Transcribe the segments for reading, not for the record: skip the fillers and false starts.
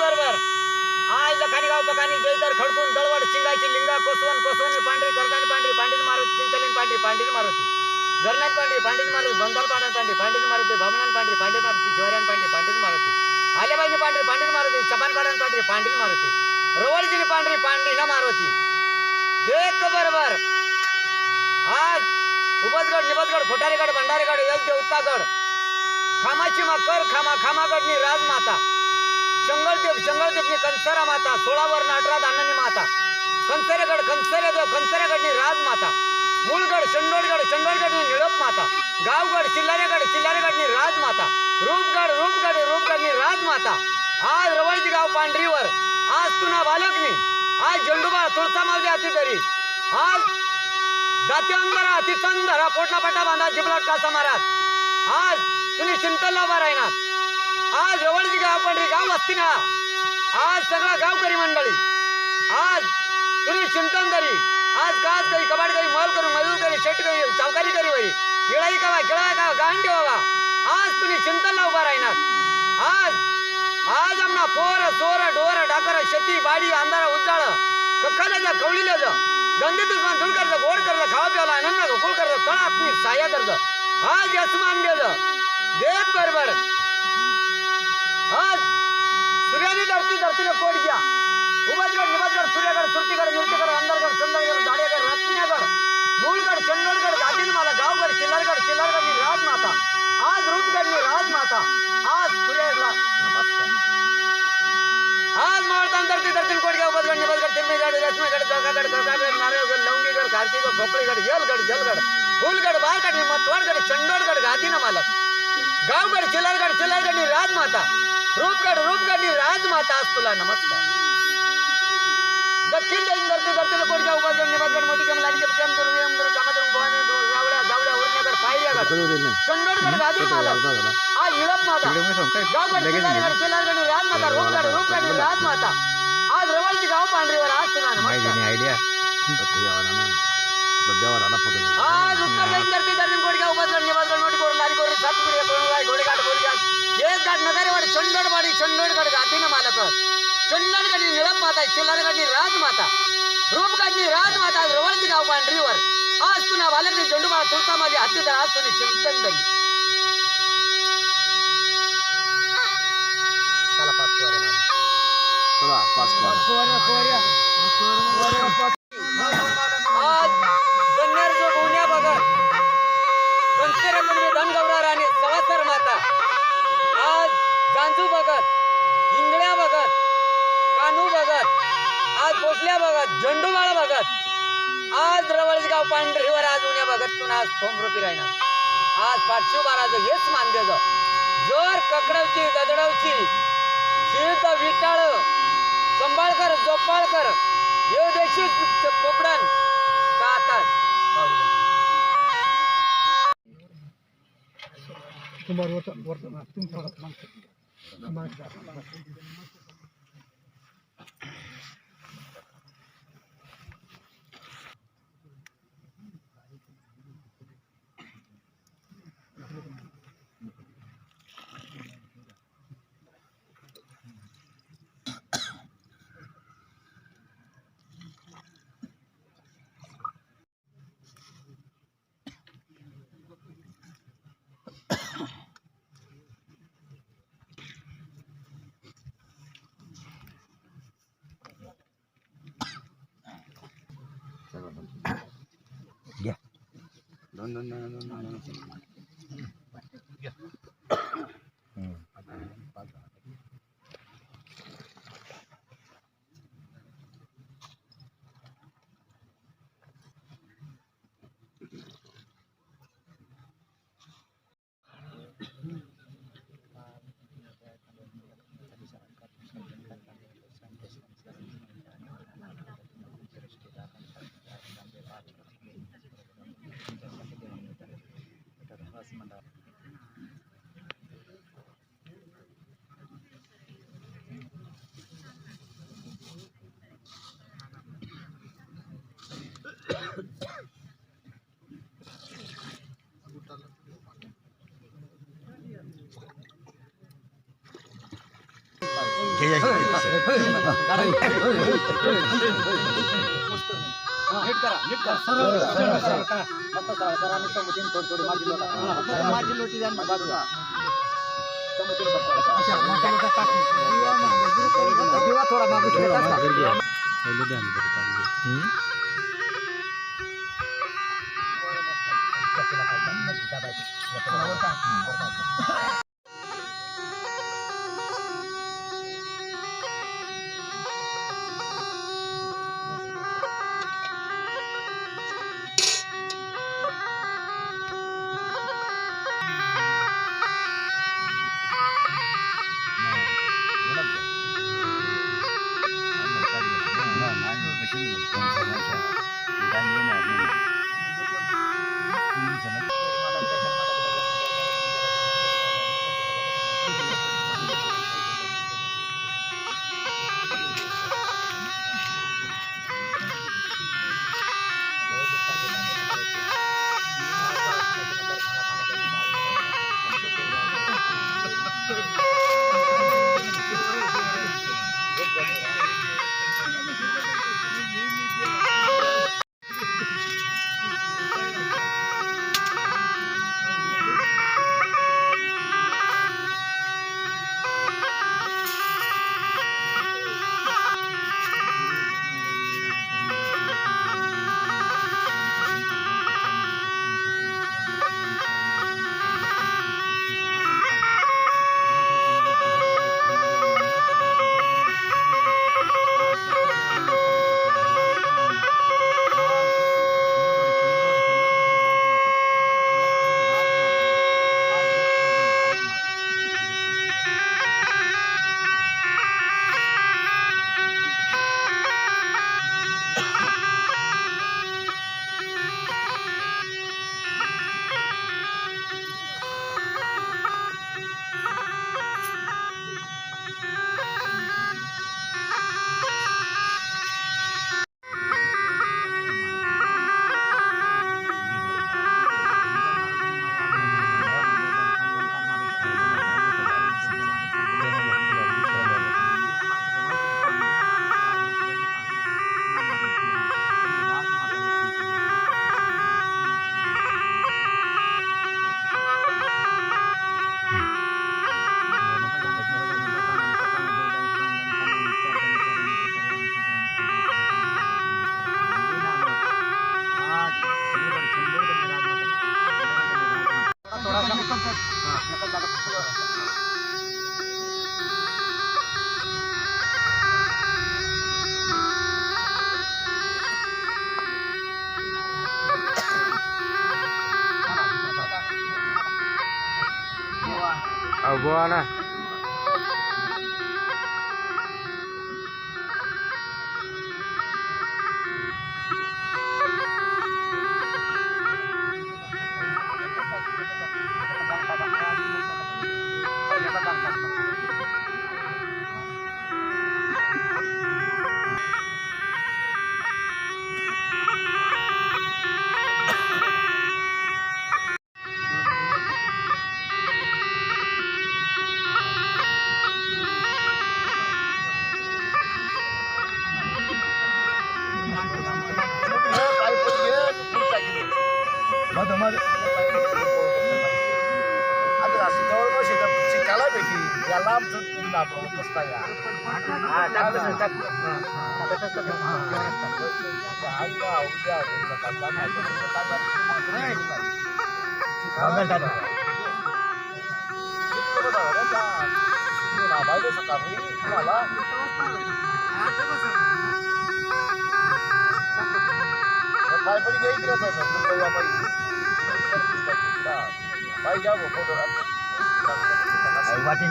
बरोबर आज लखानी गाव पकानी जयदर खडकून दळवड शिंगाची लिंगा कोसवन कोसवणी पांढरी करदानी पांढरी पांढरी मारुती चिंचलीन पांढरी पांढरी मारुती जरनान पांढरी पांढरी मारुती बंधाल पांढरी पांढरी मारुती भामनान पांढरी पांढरी मारुती शिवऱ्यान पांढरी मारुती आलेबाईनी पांढरी मारुती चपान पाडन पांढरी मारुती रवळजीनी पांढरी न मारुती एक बरोबर आज उबसगड निबसगड खोटारेगड भंडारेगड यज्ञ उत्तागड खामाची मकर खामागडनी राजमाता शंगळदेवनी कंसरा माता 16 वर्ण 18 धानानी माता कंसरेगड कंसरेगडनी राजमाता मूळगड शंडोळगडनी निळप माता गावगड चिल्लारेगडनी राजमाता रूपगडनी राजमाता आज रवळजी गाव पांढरीवर आज तुना बालकनी आज झेंडूबाळ तुळसा मावली हाती तरी आज जाती अंबरा अति चंदरा पोटला पटा बांधा जिबलाट कासा महाराज आज तुम्ही चिंतनला उभा राहणार आज रवळजी गाव पांढरी गाव वस्तीना आज सगळा गावकरी मंडळी आज तुम्ही चिंतन तरी आज काज करी कबाड करी मल करू मजूर करी शेट करी चौकारी करी वरी इळाई कावा खेळा कावा गांड ठेवा आज तुम्ही चिंतनला उभा राहणार आज आमना पोर सोर डोर डाकर शेती बाडी अंधारा उजाळ कखाल्याचा कवळील्याचा गंदी दुश्मन दूर करतं गोड करतं खावा प्याला आनंद गोकुळ करतं तळ आपली साया करतं आज यशमान गेलं देत बरोबर आज सूर्यानी धरतीने कोट घ्या उबसगड निबसगड सूर्यगड सुरतीगड नृत्यगड अंधारगड चंदरगड दाडेगड रत्न्यागड मूळगड चंडोळगड गादिनमाला गावगड चिल्लारगडनी राजमाता आज रूपगडनी राजमाता आज सूर्यगडला आज मावळतान धरतीने कोट घ्या उबसगड निबसगड तिरमेगड रश्मीगड जगागड गगागड नारळगड लवंगीगड कार्तिगड खोपळीगड येलगड जलगड फुलगड बारगड मतवाडगड चंडोळगड गादिनमाला गावगड चिल्लारगडनी राजमाता रूपगडनी राजमाता आज तुला नमस्कार दक्षिण धरतीने कोट घ्या उबसगड निबसगड मोठीकम लालिके केम दुर्ग एम दुर्ग कामदुर्ग भवानी रावळ्या जावळ्या उरण्यागड पायऱ्यागड चंडोळगड गादिनमाला आज इळप माता गावगड चिल्लारगडनी राजमाता रूपगडनी राजमाता आज रवळजी गाव पांढरीवर आज तुला नमस्कार आयडिया आज उत्तर धरतीने कोट घ्या उबसगड निबसगड मोठी कोर लारी कोर सातपुडी कोणगाय घोडेघाट बोरीघाट एक घाट नगरवाडी चंडोळवाडी गादीन मालक चंडोळगडनी निळप माता चिल्लारगडनी राजमाता रूपगडनी राजमाता आज रवळजी गाव पांढरीवर आज तुना बालकनी झेंडूबाळ तुळसा माझी हाती तर आज तुम्ही चिंतन दरी चला पाच वारे माझे आज गन्नेर जो गुन्या बघत कंसेरा म्हणजे धनगौरा राणी सवासर माता आज जांजू बघत इंगळ्या बघत कानू बघत आज भोसल्या बघत झेंडूबाळ बघत आज रवळजी गाव पांढरीवर आज उन्या बघत पुन्हा आज थोंबरूपी राहणार आज पाठशिव महाराज हेच मानले जोर ककडवची ददडवची शीत विटाळ संभाळकर जोपाळकर ये देशी पोपडन तातात नीट करा नीट करा मस्त करा आणि समोरून थोडी थोडी माझी लोटी द्या बाजूला दिवा थोडा मागून Buana.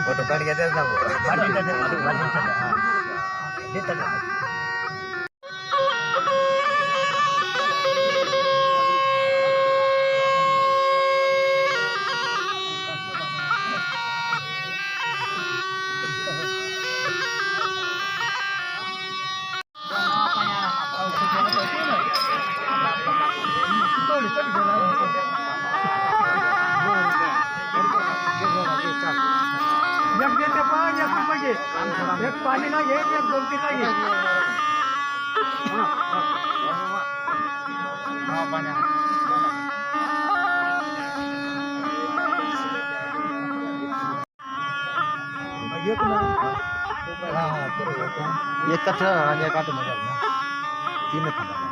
फोटो काढ घेतात ना एक पाणी ना घे एक 2-3 ना घे एक कट आणि एक आठ मध्ये ना तीन खाना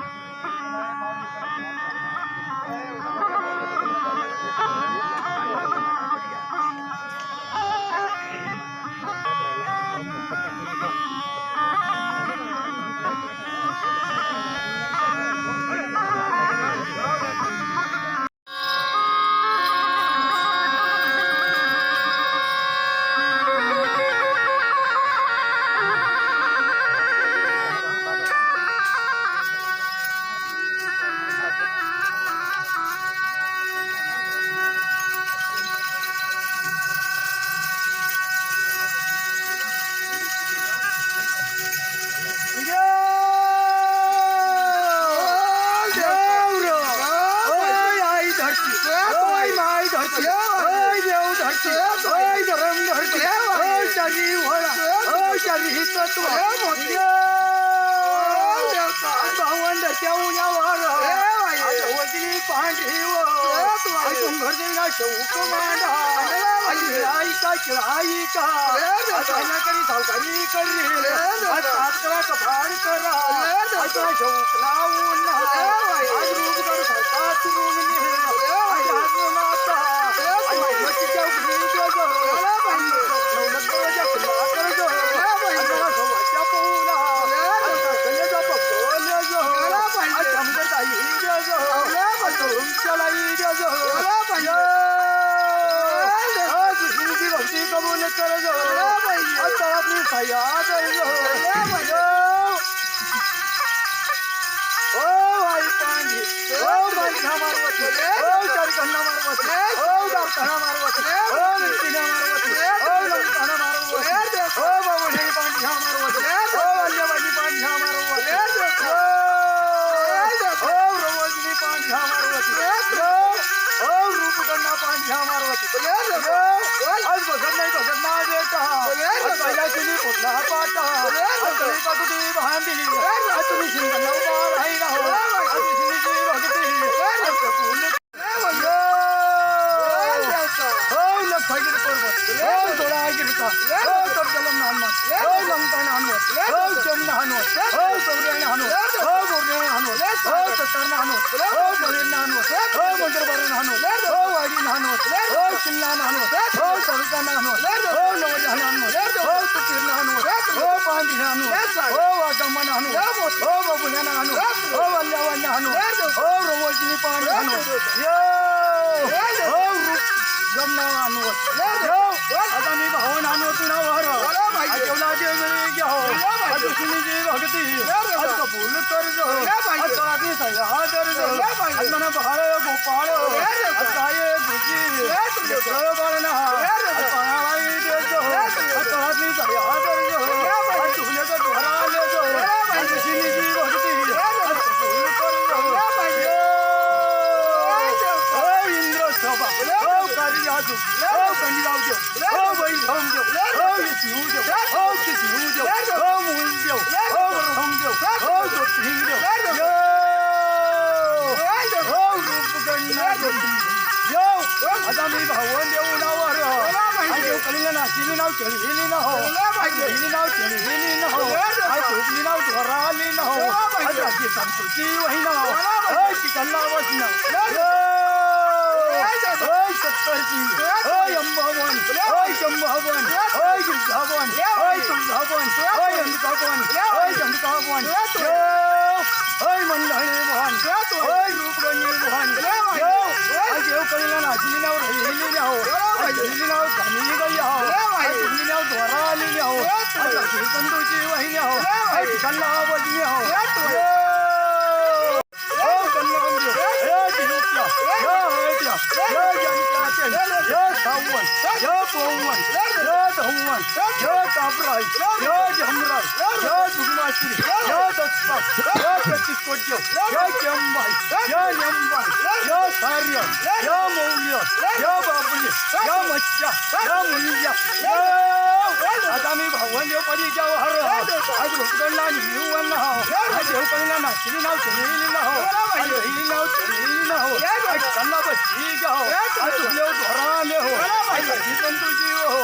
ही जाओ आज तुझे धोराले हो आज संतुजी हो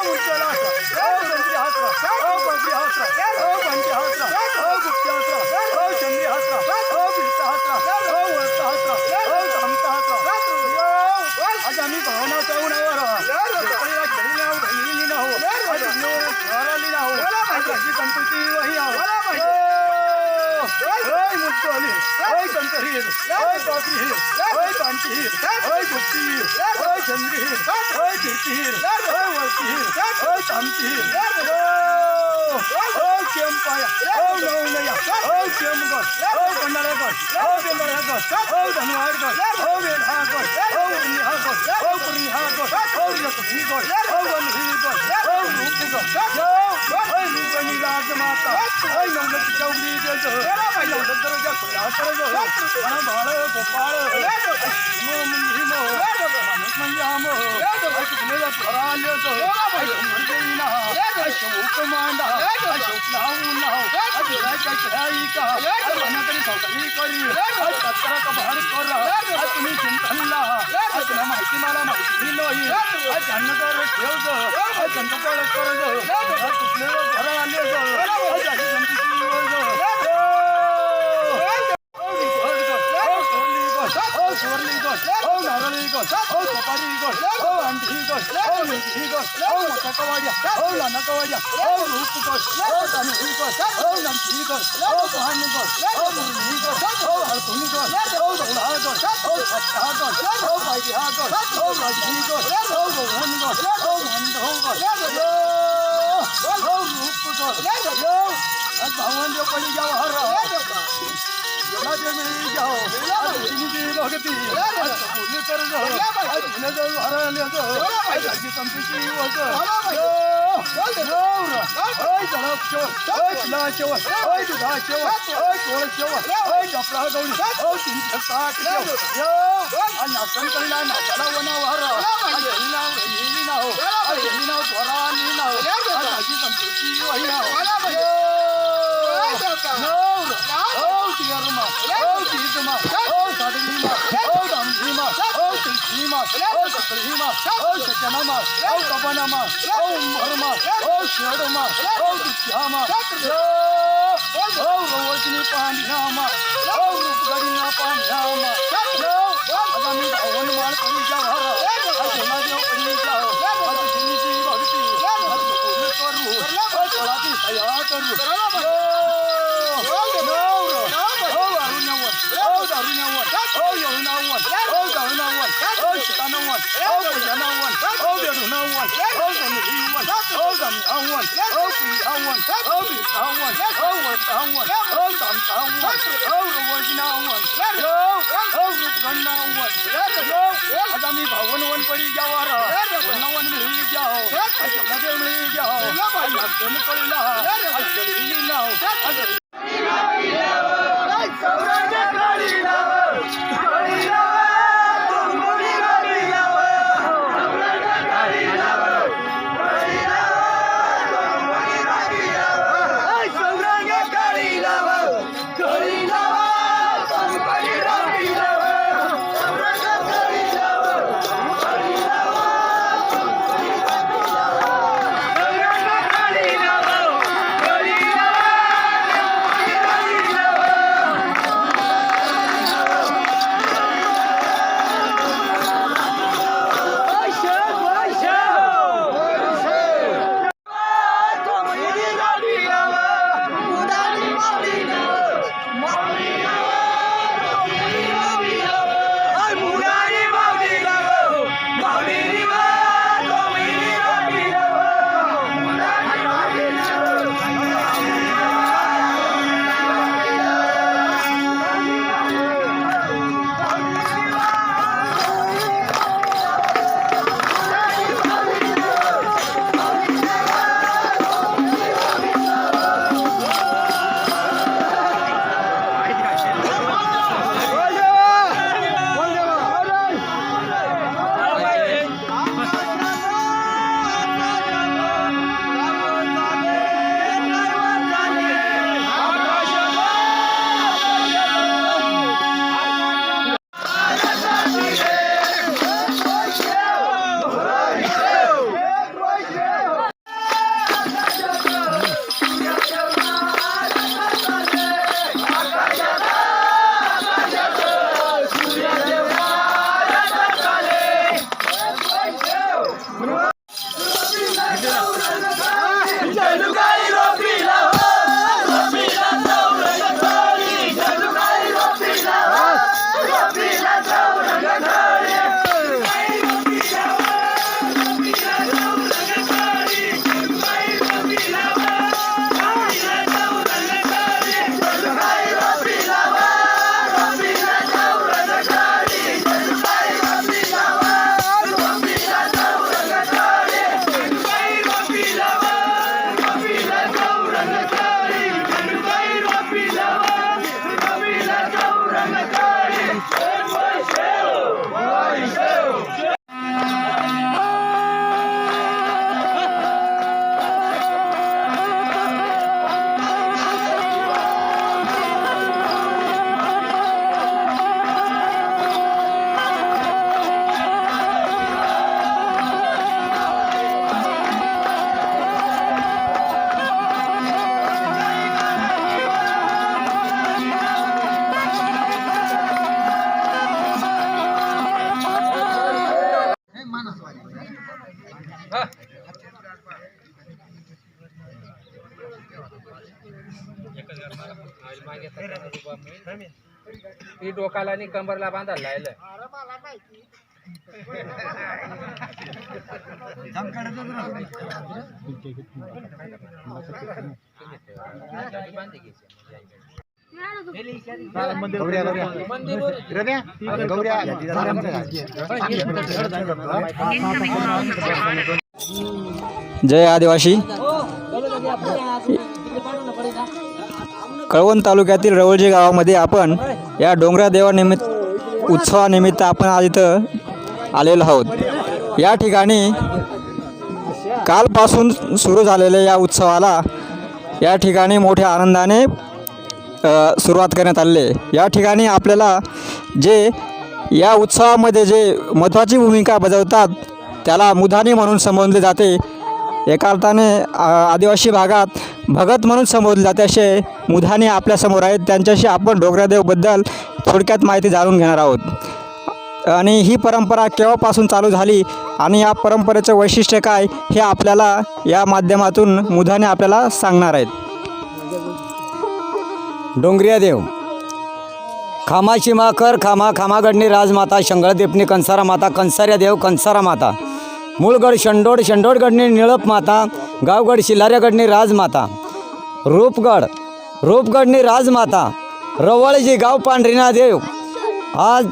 मुर्तला चंद्री हासरा बबरी हासरा पंच हासरा गुप्त हासरा चंद्री हासरा बिरता हासरा वरता हासरा धामता हासरा आज आम्ही भावना चावण्यावर घडी ना हो आज धोराली ना हो आज संतुजी वही आहो ओय मुत्तोली ओय कंतहीर ओय बाबरीहीर ओय कांतीहीर ओय गुप्तीहीर ओय चंद्रीहीर ओय कीर्तीहीर ओय वर्तीहीर ओय कांतीहीर ओय चंपाया ओय नवनया ओय चंबगड ओय भंडारगड ओय बेंडारगड ओय धनुवारगड ओय वेलहागड ओय उर्निहागड ओय पुर्निहागड ओय लक्ष्मीगड ओय वनहीगड ओय रूपगड ओय रूपणी राजमाता ओय नवलख चौगडी जल दरवाजा खुला कर दो बाळ गोपाळ हिमो मंजामो तुला धराले तो मर्देना अशोक मांडा अशोक लावून काय चढाई का अनकरी सौकली करी सत्तर का बाहेर कर तुम्ही चिंतनला तुला माहिती मला माहिती नाही जाणं कर ठेव चंद्रकळ कर तुझे धराले भगवान जो पड़ी जाओ हर मिली जाओ भगती कर दो हराले संतुची नाचन करला नाचाला वनावर संतुची भवन पड़ी जाओ नवन मिली जाओ मिली जाओ ही डोकाला आणि कंबरला बांधायला लायलं. जय आदिवासी. कळवण तालुक्यातील रवळजे गावामध्ये आपण या डोंगरा देवानिमित्त उत्सवानिमित्त आपण आज इथं आलेलो आहोत. या ठिकाणी कालपासून सुरू झालेल्या या उत्सवाला या ठिकाणी मोठ्या आनंदाने सुरुवात करण्यात आलेली आहे. या ठिकाणी आपल्याला जे या उत्सवामध्ये जे महत्त्वाची भूमिका बजावतात त्याला मुधानी म्हणून संबोधले जाते. एका अर्थाने आदिवासी भागात भगत म्हणून संबोधले जाते असे मुधानी आपल्यासमोर आहेत. त्यांच्याशी आपण डोंगरादेवबद्दल थोडक्यात माहिती जाणून घेणार आहोत. आणि ही परंपरा केव्हापासून चालू झाली आणि या परंपरेचं वैशिष्ट्य काय हे आपल्याला या माध्यमातून मुधाने आपल्याला सांगणार आहेत. डोंगरिया देव खामाची माकर खामा खामागडनी राजमाता शंगळदेपनी कंसारा माता कंसाऱ्या देव कंसारा माता मूळगड शंडोड शंडोडगडनी निळप माता गावगड शिलाऱ्यागडनी राजमाता रूपगडनी राजमाता रवळजी गाव पांढरीना देव आज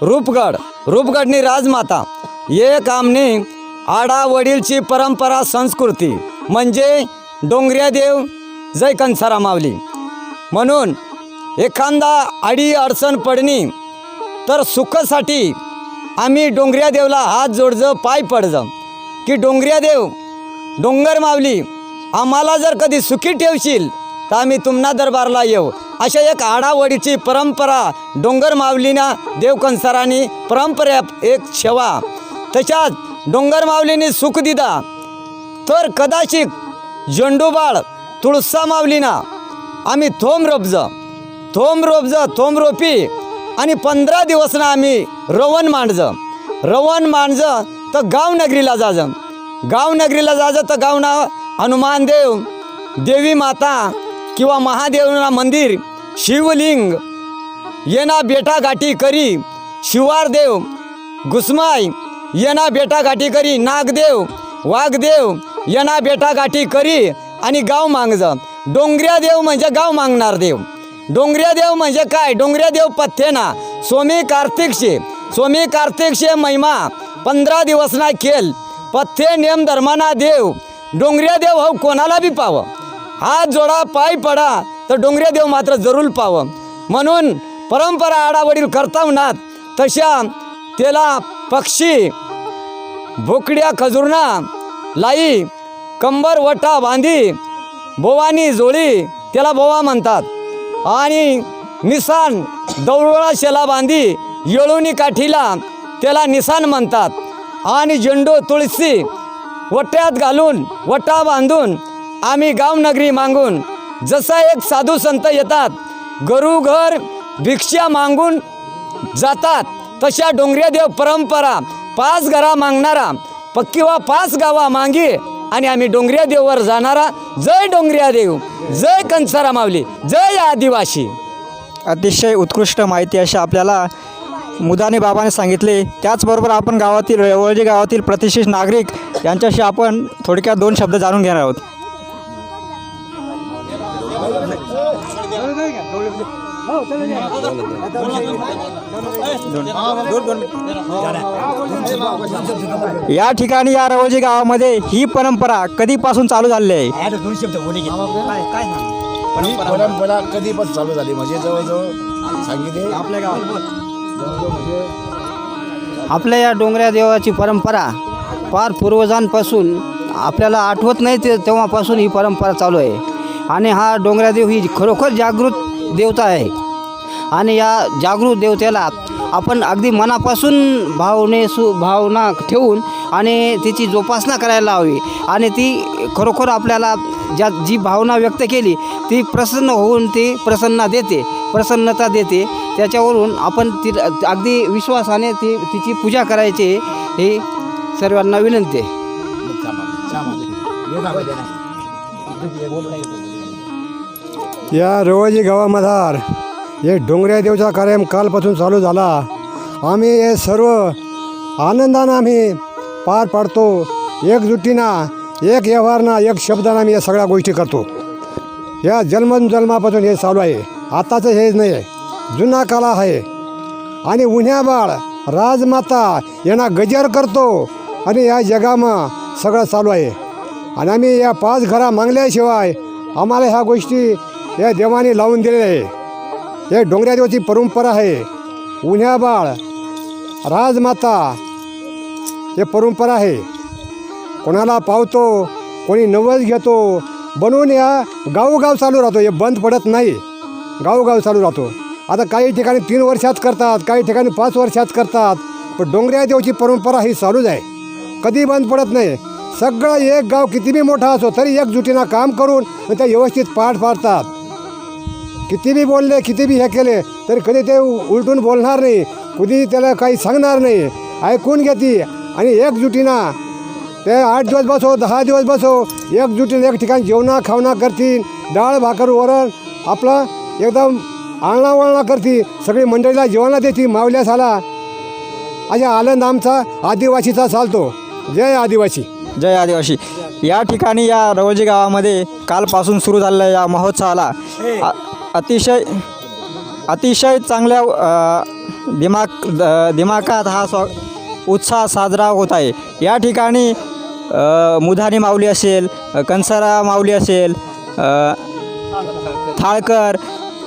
रूपगडनी राजमाता. एक आमनी आडा वडीलची परंपरा संस्कृती म्हणजे डोंगरिया देव जय कंसारा मावली. म्हणून एखादा अडी अडचण पडणी तर सुखासाठी आम्ही डोंगरिया देवला हात जोडजं पाय पडजं की डोंगरिया देव डोंगर मावली आम्हाला जर कधी सुखी ठेवशील तर आम्ही तुम्हा दरबारला येऊ. अशा एक आडावडीची परंपरा डोंगर मावलीना देव कंसारानी परंपरा एक सेवा. तशात डोंगर मावलीने सुख दिदा तर कदाचित झेंडूबाळ तुळसा मावलीना आम्ही थोम रोपी आणि 15 दिवसना आम्ही रवण मांडजं तर गावनगरीला जाजं तर गावना हनुमान देव देवी माता किंवा महादेवना मंदिर शिवलिंग येना बेटा गाठी करी शिवार देव घुसमाई येना बेटा गाठी करी नागदेव वाघदेव येना बेटा गाठी करी आणि गाव मागजं. डोंगरिया देव म्हणजे गाव मागणार देव. डोंगरिया देव म्हणजे काय? डोंगरिया देव पथ्येना सोमी कार्तिकशे महिमा 15 दिवसना खेळ पथ्य नेम धर्माना देव. डोंगरिया देव हो कोणाला बी पाव हात जोडा पाय पडा तर डोंगरिया देव मात्र जरूर पाव. म्हणून परंपरा आडावडील करतावनात तशा त्याला पक्षी भोकड्या खजुरना लाई कंबर वटा बांधी बोवानी जोळी त्याला बोवा म्हणतात. आणि निसान दौडोळा शेला बांधी येळुनी काठीला त्याला निसान म्हणतात. आणि झेंडू तुळशी वट्यात घालून वटा बांधून आम्ही गावनगरी मागून जसा एक साधू संत येतात घरोघर भिक्षा मागून जातात तशा डोंगरिया देव परंपरा 5 घरा मागणारा किंवा 5 गावा मागे आणि आम्ही डोंगरिया देववर जाणारा. जय डोंगरिया देव जय कंसारा मावली जय आदिवासी. अतिशय उत्कृष्ट माहिती अशी आपल्याला मुधानी बाबाने सांगितले. त्याचबरोबर आपण गावातील रवळजे गावातील प्रतिष्ठित नागरिक यांच्याशी आपण थोडक्यात 2 शब्द जाणून घेणार आहोत. या ठिकाणी या रवळजे गावामध्ये ही परंपरा कधीपासून चालू झालेली आहे? परंपरा कधीपासून चालू झाली म्हणजे जवळजवळ सांगितले आपल्या गावात आपल्या या डोंगऱ्या देवाची परंपरा फार पूर्वजांपासून आपल्याला आठवत नाही तेव्हापासून ही परंपरा चालू आहे. आणि हा डोंगऱ्या देव ही खरोखर जागृत देवता आहे. आणि या जागृत देवतेला आपण अगदी मनापासून भावना ठेवून आणि तिची जोपासना करायला हवी. आणि ती खरोखर आपल्याला जी भावना व्यक्त केली ती प्रसन्न होऊन ती प्रसन्नता देते. त्याच्यावरून आपण ती अगदी विश्वासाने तिची पूजा करायची ही सर्वांना विनंती आहे. या रवळजी गावामधार हे डोंगऱ्या देवचा कार्यक्रम कालपासून चालू झाला. आम्ही हे सर्व आनंदानं आम्ही पार पाडतो. एकजुटीनं एक व्यवहारनं एक शब्दानं आम्ही या सगळ्या गोष्टी करतो. या जन्मापासून हे चालू आहे. आताचं हेच नाही आहे, जुना काला आहे. आणि उन्ह्याबाळ राजमाता यांना गजर करतो आणि या जगामा सगळं चालू आहे. आणि आम्ही या 5 घरा मागल्याशिवाय आम्हाला ह्या गोष्टी या देवाने लावून दिलेल्या आहे. हे डोंगऱ्या देवाची परंपरा आहे. उन्ह्याबाळ राजमाता हे परंपरा आहे. कोणाला पावतो, कोणी नवस घेतो, बनवून या गावोगाव चालू राहतो. हे बंद पडत नाही, गावोगाव चालू राहतो. आता काही ठिकाणी 3 वर्षात करतात, काही ठिकाणी 5 वर्षात करतात. पण डोंगऱ्या देवाची परंपरा ही चालूच आहे, कधी बंद पडत नाही. सगळं एक गाव किती बी मोठा असो तरी एकजुटीनं काम करून ते व्यवस्थित पाठ पाडतात. किती बी बोलले, किती बी हे केले तरी कधी ते उलटून बोलणार नाही, कधी त्याला काही सांगणार नाही, ऐकून घेते. आणि एकजुटीनं ते 8 दिवस बसो, 10 दिवस बसो, एकजुटीनं एक ठिकाणी जेवणा खावणा करतील. डाळ भाकर वरण आपलं एकदम आळणा वळणा करते. सगळी मंडळीला जेवणा देते. मावल्या झाला अशा आनंद आमचा आदिवासीचा चालतो. जय आदिवासी. जय आदिवासी. या ठिकाणी या रवळजी गावामध्ये कालपासून सुरू झालेल्या या महोत्सवाला अतिशय चांगल्या दिमाखात हा उत्साह साजरा होत आहे. या ठिकाणी मुधानी माऊली असेल, कंसारा माऊली असेल, थाळकर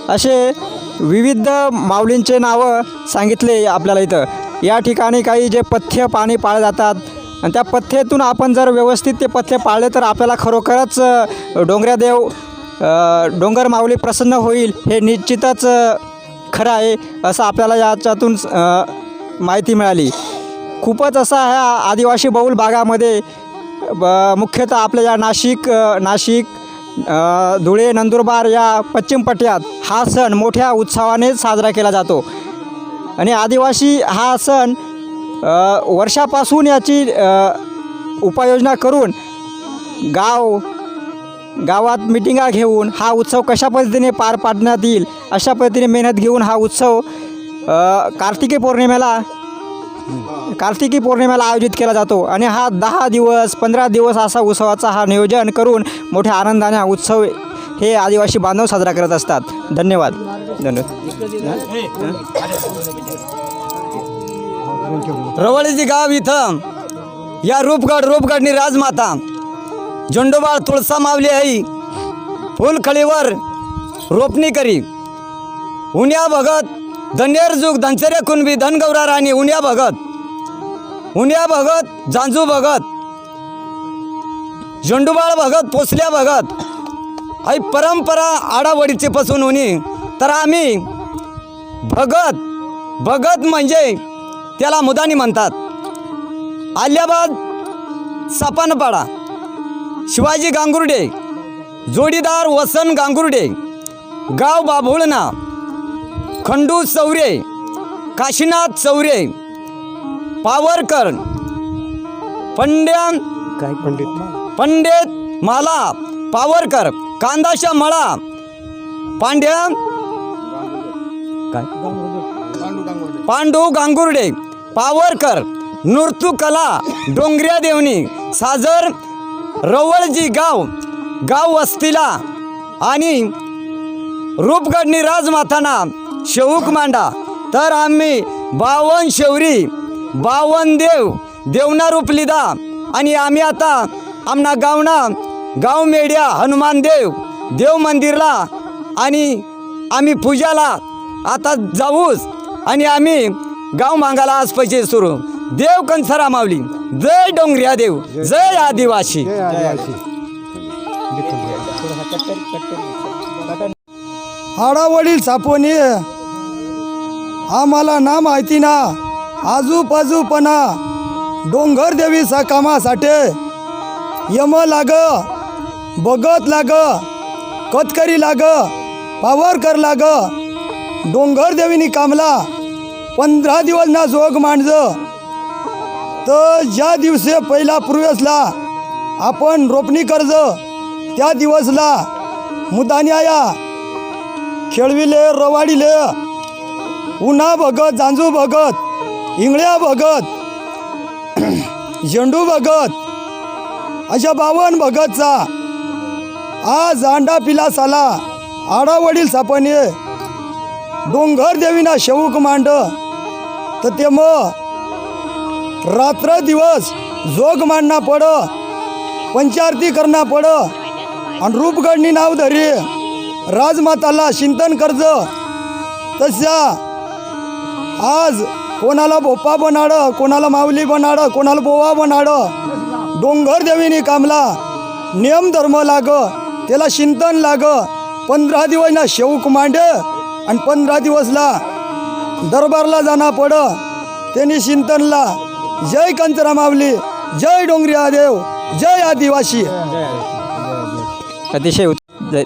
असे विविध माऊलींचे नावं सांगितले आपल्याला इथं. या ठिकाणी काही जे पथ्य पाणी पाळले जातात आणि त्या पथ्यातून आपण जर व्यवस्थित ते पथ्य पाळले तर आपल्याला खरोखरच डोंगऱ्यादेव डोंगर माऊली प्रसन्न होईल हे निश्चितच खरं आहे असं आपल्याला याच्यातून माहिती मिळाली. खूपच असा ह्या आदिवासी बहुल भागामध्ये मुख्यतः आपल्या या नाशिक धुळे नंदुरबार या पश्चिम पट्ट्यात हा सण मोठ्या उत्साहाने साजरा केला जातो. आणि आदिवासी हा सण वर्षापासून याची उपाययोजना करून गावात मिटिंगा घेऊन हा उत्सव कशा पद्धतीने पार पाडण्यात येईल अशा पद्धतीने मेहनत घेऊन हा उत्सव कार्तिकी पौर्णिमेला आयोजित केला जातो. आणि हा 10 दिवस 15 दिवस असा उत्सवाचा हा नियोजन करून मोठ्या आनंदाने हा उत्सव हे आदिवासी बांधव साजरा करत असतात. धन्यवाद. रवळजी गाव इथं या रूपगडनी राजमाता झोंडोबाळ तुळसा मावली आई फुलखळीवर रोपणी करी. उन्या भगत धनेर जुग धनसरे कुणबी धनगौरा राणी उन्या भगत जांजू भगत झोंडोबाळ भगत पोसल्या भगत आई परंपरा आडावडीचे पासून उनी. तर आम्ही भगत म्हणजे त्याला मुदानी म्हणतात. आल्याबाद सापानपाडा शिवाजी गांगुर्डे जोडीदार वसन गांगुर्डे गाव बाभुळणा खंडू चौरे काशीनाथ चौरे पावरकर पंडित माला पावरकर कांदाशा मळा पांड्या पांडू गांगुर्डे पावरकर नृत्यूकला डोंगऱ्या देवणी साजर रवळजी गाव वस्तीला आणि रूपगडनी राजमाताना शेऊक मांडा. तर आम्ही 52 शेवरी 52 देवना रूप लिदा. आणि आम्ही आता आमना गाव मेड्या हनुमान देव मंदिरला आणि आम्ही पूजाला आता जाऊच. आणि आम्ही गाव मागायला आज पैसे सुरू. देव कंसरा माऊली. जय डोंगऱ्या देव. जय आदिवासी. आडावडील सापोनी आम्हाला ना माहिती ना आजूबाजूपणा डोंगर देवीचा कामासाठी यम लाग बगत लाग कतकरी लाग पावरकर लाग डोंगर देवीनी कामला 15 दिवस ना जोग मांडज. तर ज्या दिवशी पहिला पूर्वेसला आपण रोपणी कर्ज त्या दिवसला मुदान्याया खेळविले रवाडिले उन्हा भगत जांजू भगत इंगळ्या भगत झेंडू भगत अशा 52 भगतचा आज अंडा पिला साला आडा वडील सापणे डोंगर देवीना शेवूक मांड तर ते मग रात्र दिवस जोग मांडना पड पंचारती करना पड आणि रूपगडनी नाव धरी राजमाताला चिंतन कर्ज तशा आज कोणाला बोप्पा बनाड कोणाला माऊली बनाड कोणाला बोवा बनाड डोंगर देवीनी कामला नियम धर्म लाग त्याला चिंतन लाग 15 दिवस ना शेवक मांड आणि 15 दिवसला दरबारला जाना पड त्यांनी चिंतनला जय कंचरा माऊली जय डोंगरिया देव जय आदिवासी. अतिशय जय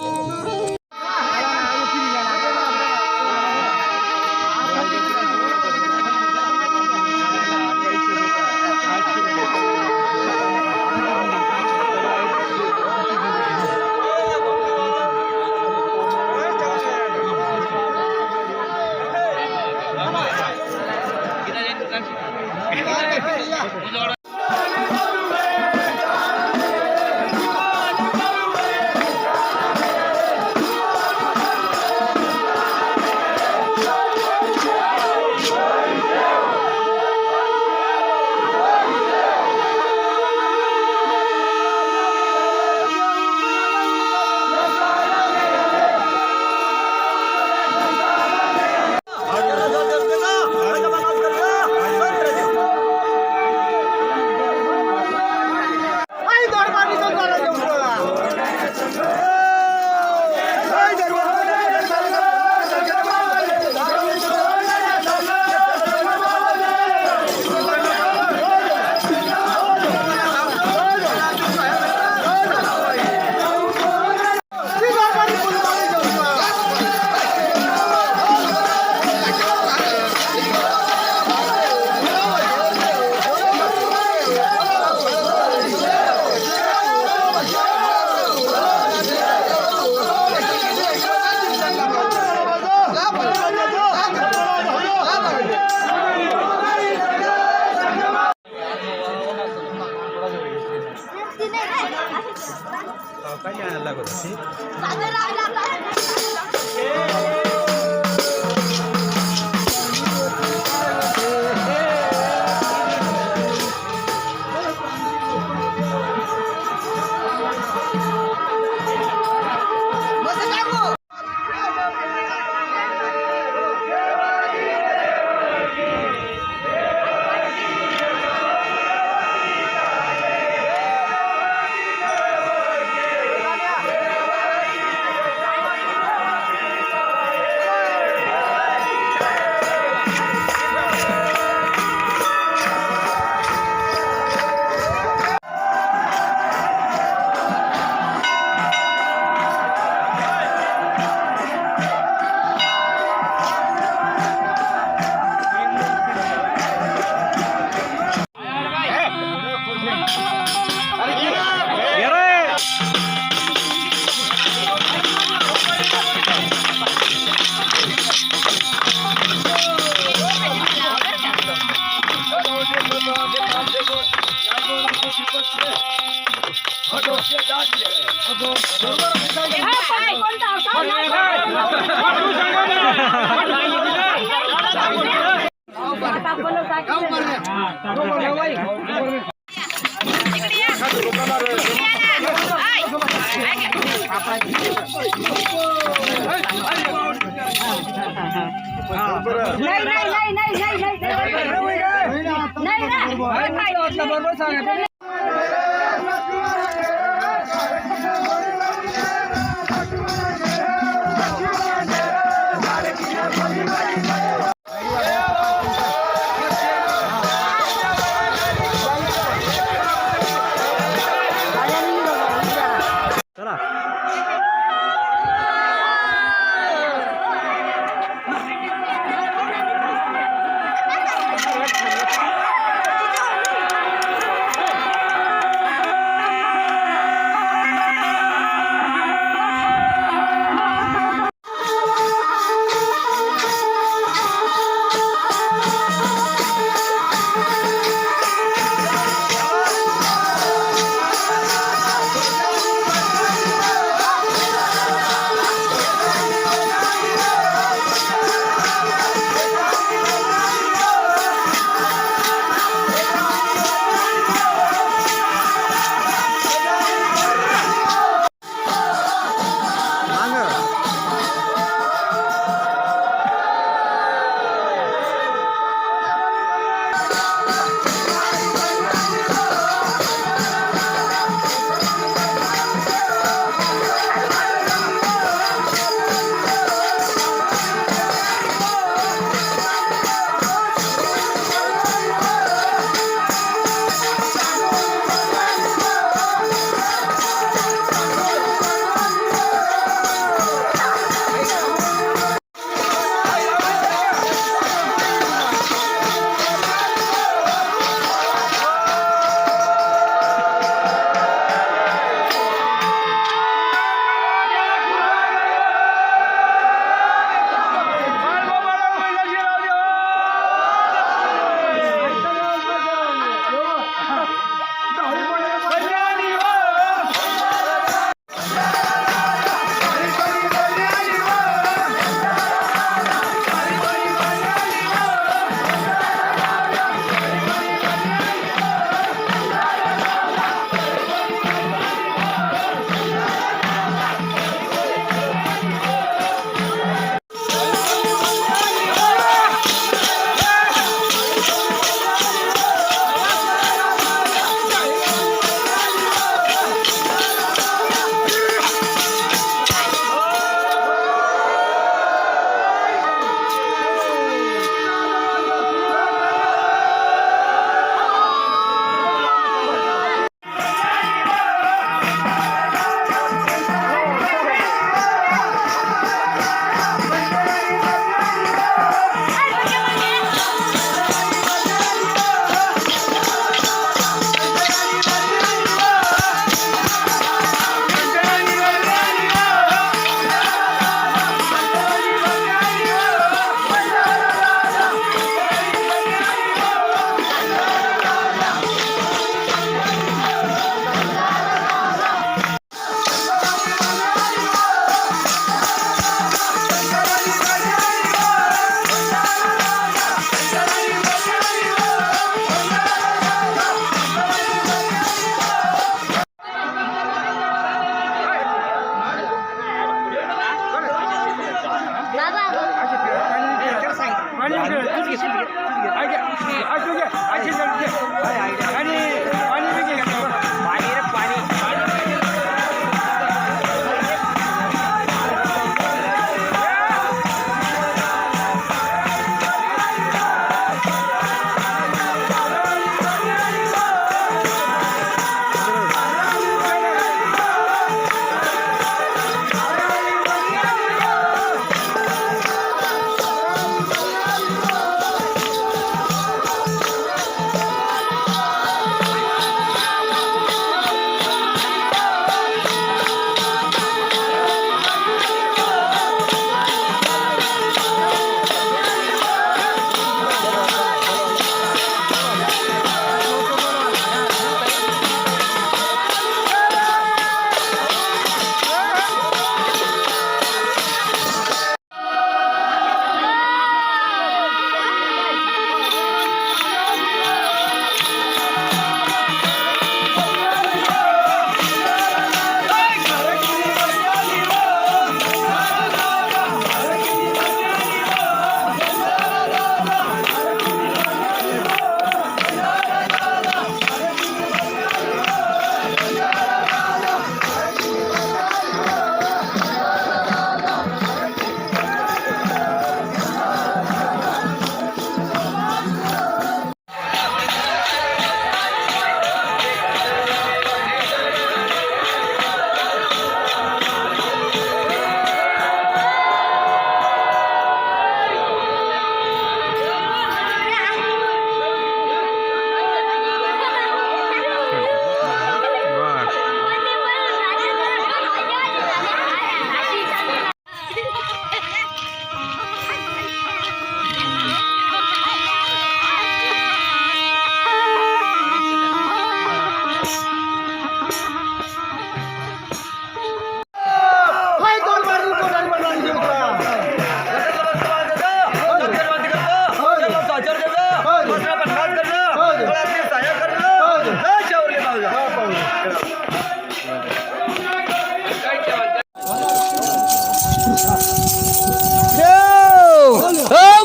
आपली सहाय्य करणं जय शावरले मावजा.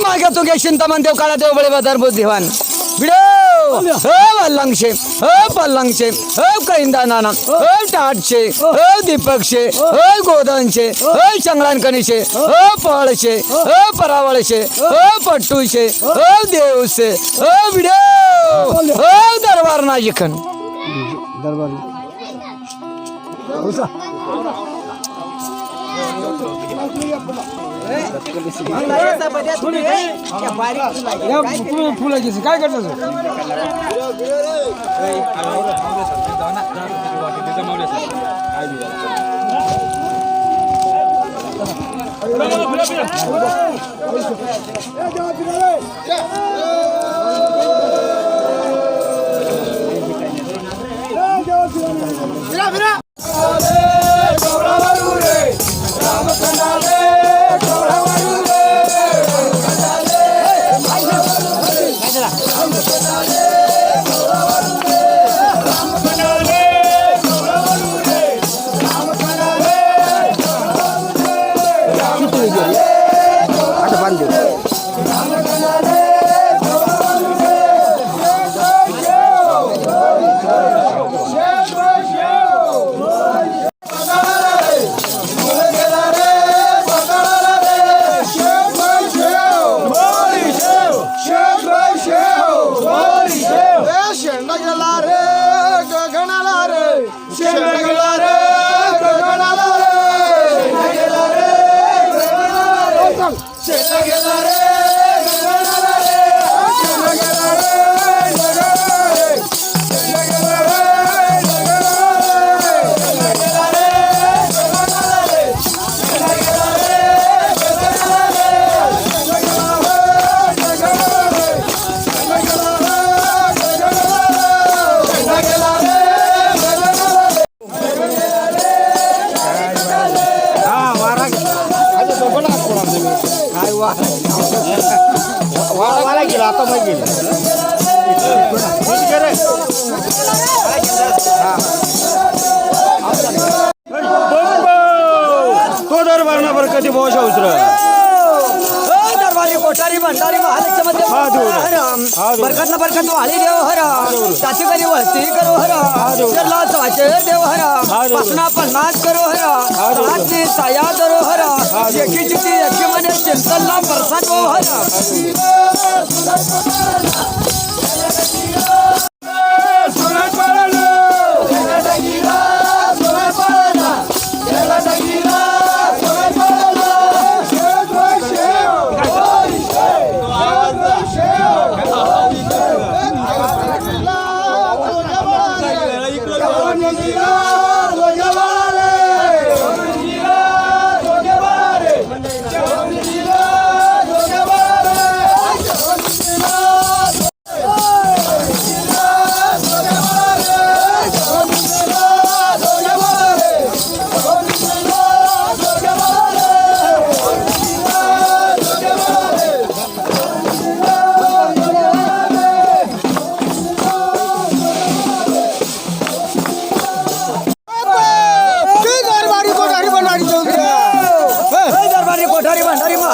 मागे तू घे चिंतामण देव काळा देव बळे बाजार बुद्ध देवान बिडो वल्लंगशे पल्लंगशे कैंदा नाना टाटशे दीपकशे गोदनशे चंगळानकणीशे पळशे परावळशे पट्टूशे देवसे बिडो दरबार नाजिकन फुलाची काय करतो तो दरबार ना बरं कधी बोशा उतर दरबारी कोठारी भंडारी बरकत बरकत वाली देव हरा त्याची कधी वस्ती करो हरा जरला साचे देव हरा पसना पन्नास करो हरा रात्री साया दरो हरा एकी चिती एकी मने चिंतनला परसान हो हरा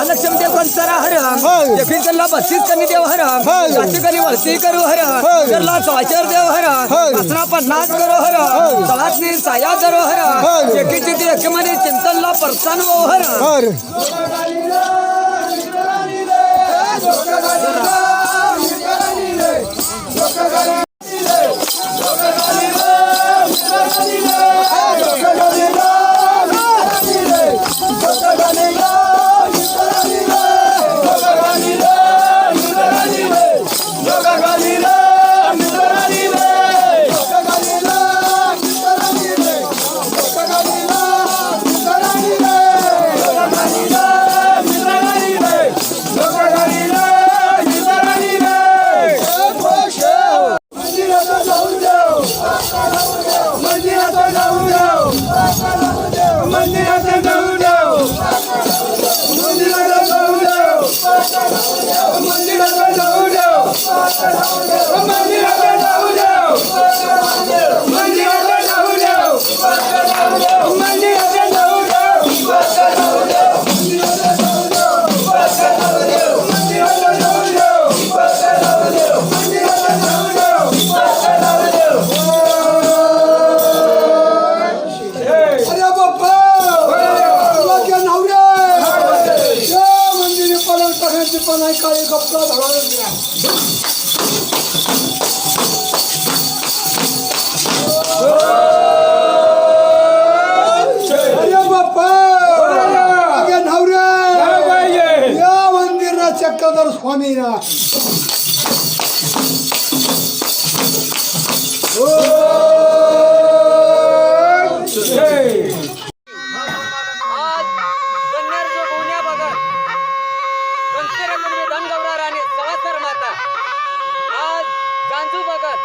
लक्ष्मी देव कंसरा हर फिरला 32 कनी देव हर जाती कनी वळती करू हर जरला साचर देव हर पसना 50 करो हर सवासनी साया करो हर एकी चिती एकी मने चिंतनला परसान हो हर मित्र बघत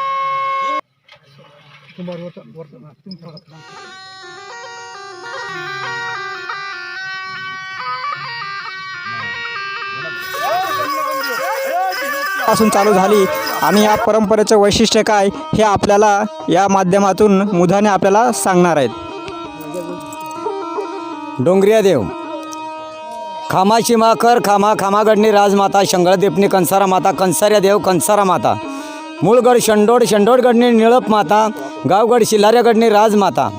पासून चालू झाली आणि या परंपरेचं वैशिष्ट्य काय हे आपल्याला या माध्यमातून मुधाने आपल्याला सांगणार आहेत. डोंगरिया देव खामाची माखर खामा खामागडणी राजमाता शंगळदेपणी कंसारा माता कंसाऱ्या देव कंसारा माता मूळगड शंडोड शंडोडगडणी निळप माता गावगड शिलाऱ्यागडणी राजमाता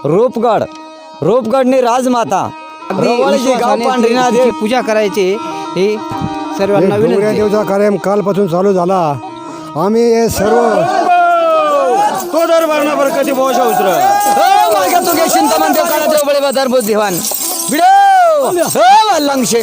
रूपगडणी राजमाता रवळजी गाव पांढरीनाथ देव पूजा करायची ही सर्वांना डोंगऱ्या विनंती. देवचा कार्यक्रम कालपासून चालू झाला. आम्ही हे सर्व तो दरबार बरकती बोशा उतर मार्ग तुगे चिंतामण देव काळा देव बळे बाजार बोध दिवान बिडो लंगशे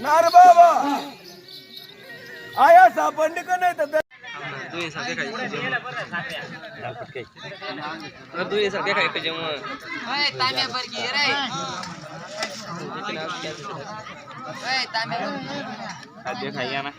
नार बाबा आया सापडली का नाही तर खाद्य खाइए ना